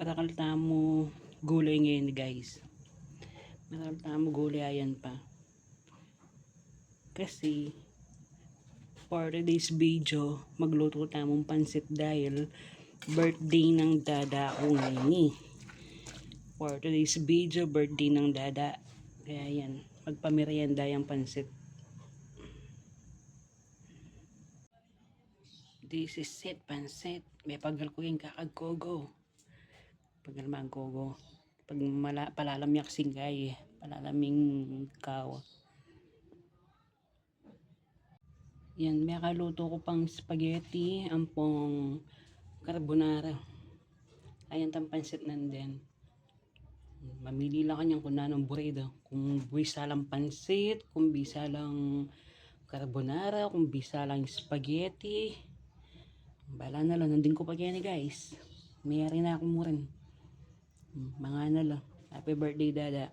Matakal tamo gulay ngayon guys. Matakal tamo gulay ayan pa. Kasi for today's video, magluto tamong pansit dahil birthday ng dada ko ngayon eh. For today's video, birthday ng dada. Kaya yan, magpamerienda yung pansit. This is it, pansit. May pagal ko yung kakagkogo. Pagal magkogo. Pag palalamyak singay, palalaming kawa. Yan, may kaluto ko pang spaghetti, ampong carbonara. Ayan tang pansit nandyan. Mamili lang kanyang kung anong burrito. Kung bisa lang pansit, kung bisa lang carbonara, kung bisa lang spaghetti. Bala na lang, nandun ko pa kaya ni guys. Mayari na ako mo rin. Mga na lang. Happy birthday dada.